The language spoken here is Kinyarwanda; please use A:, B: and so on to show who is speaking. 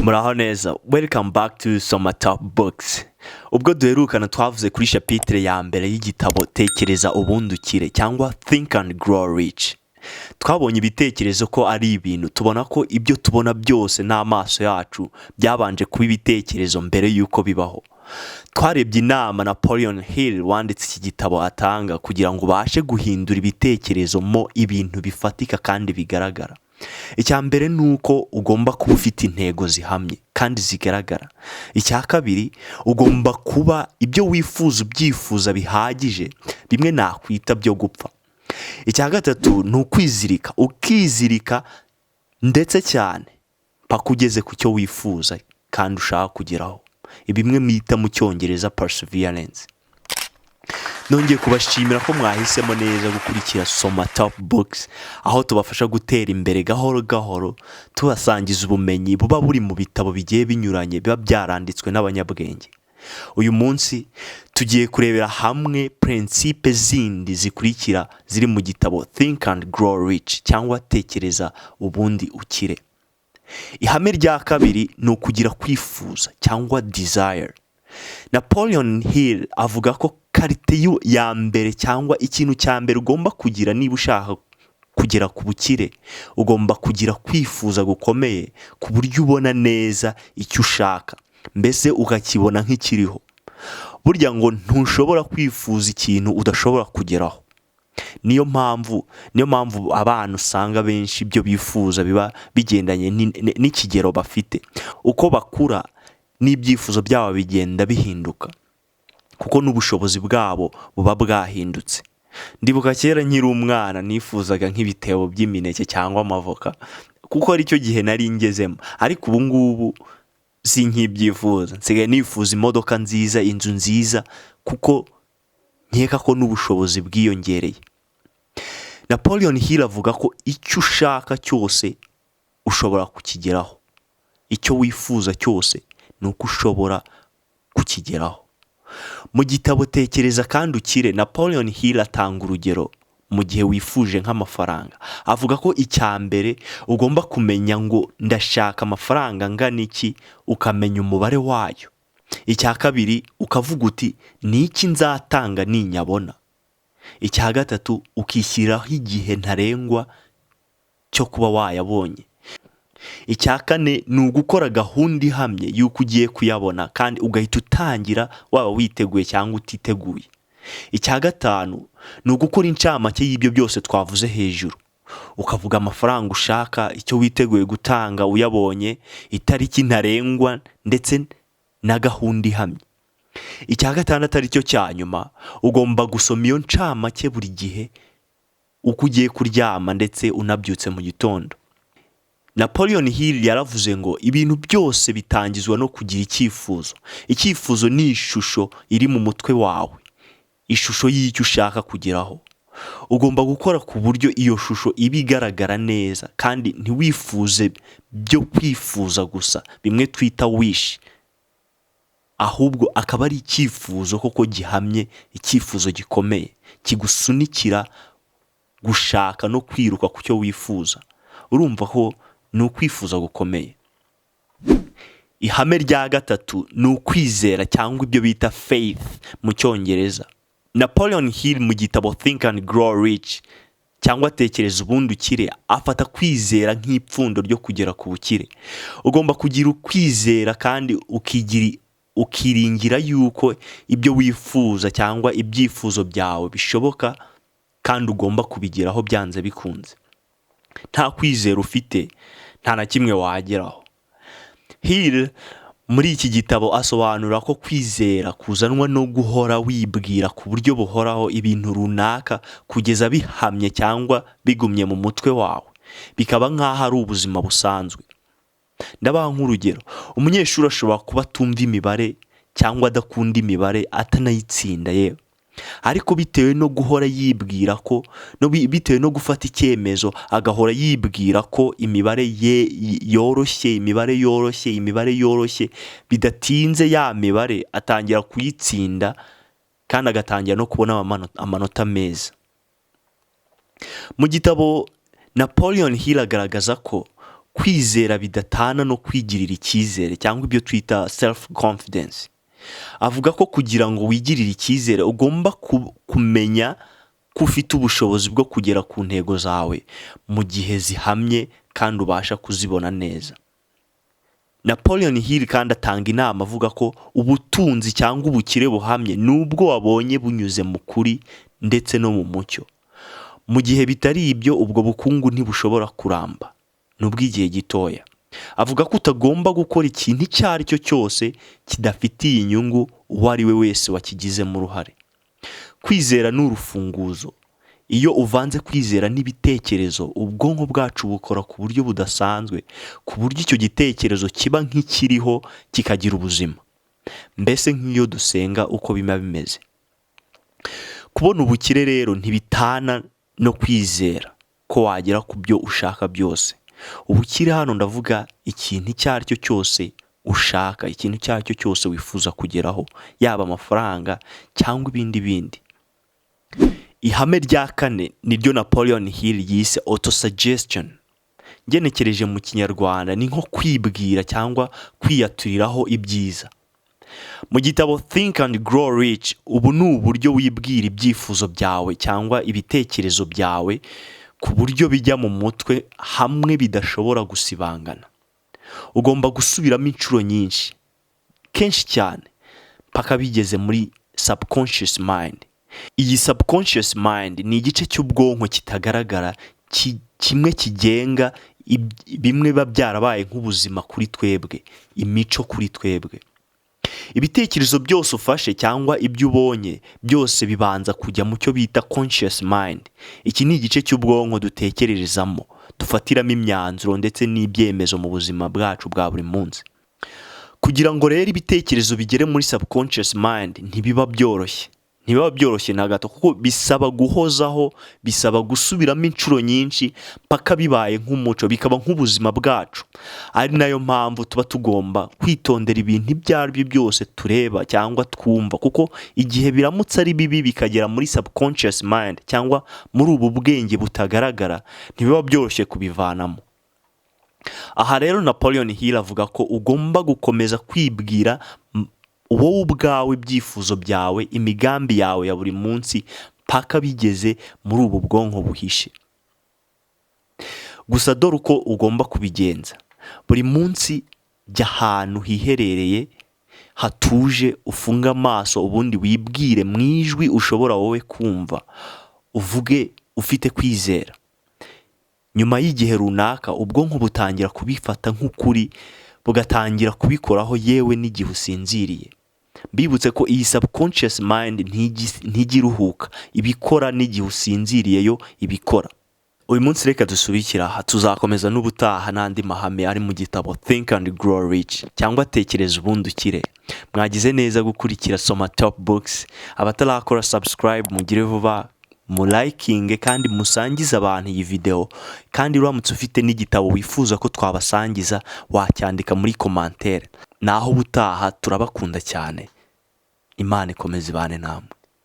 A: Muraho neza, welcome back to Soma Top Books. Ubwo duherukana twavuze kuri chapitre ya mbere y'igitabo Tekereza ubundi ukire cyangwa Think and Grow Rich. Twabonye ibitekerezo ko ari ibintu, tubona ko ibyo tubona byose n'amaso yacu byabanje kuba ibitekerezo mbere y'uko bibaho. Twarebye inama Napoleon Hill wanditse iki gitabo atanga kugira ngo ubashe guhindura ibitekerezo mo ibintu bifatika kandi bigaragara. Icya mbere ni uko ugomba kuba ufite intego zihamye kandi zigaragara. Icya kabiri, ugomba kuba ibyo wifuza ubyifuza bihagije, bimwe nakwita byo gupfa. Icya gatatu ni ukwizirika, ukizirika ndetse cyane paka ugeze ku cyo wifuza kandi ushaka kugeraho. Bimwe mwita mu Cyongereza perseverance. Nongeye kubashimira ko mwahisemo neza gukurikira Soma Top Books, aho tubafasha gutera imbere gahoro gahoro, tubasangiza ubumenyi buba buri mu bitabo bigiye binyuranye biba byaranditswe n'abanyabwenge. Uyu munsi tugiye kurebera hamwe principe zindi zikurikira ziri mu gitabo Think and Grow Rich cyangwa Tekereza ubundi ukire. Ihame rya kabiri ni ukugira kwifuza cyangwa desire. Napoleon Hill avuga ko karite ya mbere cyangwa ikintu cya mbere ugomba kugira niba ushaka kugera ku bukire, ugomba kugira kwifuza gukomeye ku buryo ubona neza icyo ushaka, mbese ukakibona nk'ikiriho. Burya ngo ntushobora kwifuza ikintu udashobora kugeraho. Niyo mpamvu abantu usanga benshi ibyo bifuza biba bigendanye n'ikigero bafite. Uko bakura n'ibyifuzo byabo bigenda bihinduka, kuko n'ubushobozi bwabo buba bwahindutse. Ndibuka kera nkiri umwana nifuzaga nk'ibitebo by'imineke cyangwa amavoka, kuko ari cyo gihe nari ngezemo. Ariko ubu ngubu sinkibyifuza, nsigaye nifuza imodoka nziza, inzu nziza, kuko nkeka ko n'ubushobozi bwiyongereye. Napoleon Hill avuga ko icyo ushaka cyose ushobora kukigeraho. Icyo wifuza cyose ni uko ushobora kukigeraho. Mu gitabo Tekereza kandi ukire, Napoleon Hill atanga urugero mu gihe wifuje nk'amafaranga. Avuga ko icya mbere ugomba kumenya ngo ndashaka amafaranga angana iki, ukamenya umubare wayo. Icya kabiri ukavuga uti ni iki nzatanga ninyabona. Icya gatatu ukishyiraho igihe ntarengwa cyo kuba wayabonye. Icya kane ni ugukora gahunda ihamye y'uko ugiye kuyabona kandi ugahita utangira waba witeguye cyangwa utiteguye. Icya gatanu ni ugukora incamake y'ibyo byose twavuze hejuru. Ukavuga amafaranga ushaka, icyo witeguye gutanga uyabonye, itariki ntarengwa ndetse na gahunda ihamye. Icya gatandatu ari cyo cya nyuma, ugomba gusoma iyo ncamake buri gihe uko ugiye kuryama ndetse unabyutse mu gitondo. Napoleon Hill yaravuze ngo ibintu byose bitangizwa no kugira icyifuzo. Icyifuzo ni ishusho iri mu mutwe wawe, ishusho y'icyo ushaka kugeraho. Ugomba gukora ku buryo iyo shusho iba igaragara neza, kandi ntiwifuze byo kwifuza gusa, bimwe twita wish, ahubwo akaba ari icyifuzo koko gihamye, icyifuzo gikomeye kigusunikira gushaka no kwiruka ku cyo wifuza. Urumva ko ni ukwifuza gukomeye. Ihame rya gatatu ni ukwizera cyangwa ibyo bita faith mu Cyongereza. Napoleon Hill mu gitabo Think and Grow Rich cyangwa Tekereza ubundi ukire afata kwizera nk'ipfundo ryo kugera ku bukire. Ugomba kugira ukwizera kandi ukiringira yuko ibyo wifuza cyangwa ibyifuzo byawe bishoboka kandi ugomba kubigeraho byanze bikunze. Nta kwizera ufite nta na kimwe wageraho. Hill muri iki gitabo asobanura ko kwizera kuzanwa no guhora wibwira ku buryo buhoraho ibintu runaka kugeza bihamye cyangwa bigumye mu mutwe wawe, bikaba nk'aho ari ubuzima busanzwe. Ndabaha nk'urugero, umunyeshuri ashobora kuba atumva imibare cyangwa adakunda imibare atanayitsinda yewe, ariko bitewe no guhora yibwira ko bitewe no gufata icyemezo agahora yibwira ko imibare yoroshye, bidatinze ya mibare atangira kuyitsinda kandi agatangira no kubona amanota meza. Mu gitabo Napoleon Hill agaragaza ko kwizera bidatana no kwigirira icyizere cyangwa ibyo twita self confidence. Avuga ko kugira ngo wigirire icyizere ugomba kumenya ko ufite ubushobozi bwo kugera ku ntego zawe mu gihe zihamye kandi ubasha kuzibona neza. Napoleon Hill kandi atanga inama avuga ko ubutunzi cyangwa ubukire buhamye nubwo wabonye bunyuze mu kuri ndetse no mu mucyo. Mu gihe bitari ibyo, ubwo bukungu ntibushobora kuramba n'ubw'igihe gitoya. Avuga ko utagomba gukora ikintu icyo ari cyo cyose kidafitiye inyungu uwo ari we wese wakigizemo uruhare. Kwizera ni urufunguzo. Iyo uvanze kwizera n'ibitekerezo, ubwonko bwacu bukora ku buryo budasanzwe, ku buryo icyo gitekerezo kiba nk'ikiriho kikagira ubuzima. Mbese nk'iyo dusenga uko biba bimeze. Kubona ubukire rero ntibitana no kwizera ko wagera ku byo ushaka byose. Ubukire hano ndavuga ikintu icyo ari cyo cyose ushaka, ikintu icyo ari cyo cyose wifuza kugeraho, yaba amafaranga cyangwa ibindi bindi. Ihame rya kane niryo Napoleon Hill yise autosuggestion. Ngenekereje mu Kinyarwanda ni nko kwibwira cyangwa kwiyaturiraho ibyiza. Mu gitabo Think and Grow Rich, ubu ni uburyo wibwira ibyifuzo byawe cyangwa ibitekerezo byawe ku buryo bijya mu mutwe hamwe bidashobora gusibangana. Ugomba gusubiramo inshuro nyinshi, kenshi cyane, paka bigeze muri subconscious mind. Iyi subconscious mind ni igice cy'ubwonko kitagaragara, kimwe kigenga bimwe biba byarabaye nk'ubuzima kuri twebwe, imico kuri twebwe. Ibitekerezo byose ufashe cyangwa ibyo ubonye byose bibanza kujya mu cyo bita conscious mind. Iki ni igice cy'ubwonko dutekererezamo, dufatiramo imyanzuro ndetse n'ibyemezo mu buzima bwacu bwa buri munsi. Kugira ngo rero ibitekerezo bigere muri subconscious mind ntibiba byoroshye na gato, kuko bisaba guhozaho, bisaba gusubiramo inshuro nyinshi paka bibaye nk'umuco, bikaba nk'ubuzima bwacu. Ari nayo mpamvu tuba tugomba kwitondera ibintu ibyo ari byo byose tureba cyangwa twumva, kuko igihe biramutse ari bibi bikagera muri subconscious mind cyangwa muri ubu bwenge butagaragara, ntibiba byoroshye kubivanamo. Aha rero Napoleon Hill avuga ko ugomba gukomeza kwibwira wowe ubwawe ibyifuzo byawe, imigambi yawe ya buri munsi paka bigeze muri ubu bwonko buhishe. Gusa dore uko ugomba kubigenza. Buri munsi jya ahantu hiherereye hatuje, ufunga amaso, ubundi wibwire mu ijwi ushobora wowe kumva, uvuge ufite kwizera. Nyuma y'igihe runaka ubwonko butangira kubifata nk'ukuri, bugatangira kubikoraho yewe n'igihe usinziriye. Mbibutse ko iyi subconscious mind ntigiruhuka, ibikora n'igihe usinziriye yo ibikora. Uyu munsi reka dusubikira aha, tuzakomeza n'ubutaha n'andi mahame ari mu gitabo Think and Grow Rich cyangwa tekereza ubundi ukire. Mwagize neza gukurikira Soma Top Books. Abatarakora subscribe mugire vuba, mu liking kandi musangiza abantu iyi video, kandi uramutse ufite n'igitabo wifuza ko twabasangiza wacyandika muri commentaire. Naho ubutaha, turabakunda cyane. Imana ikomeze ibane namwe.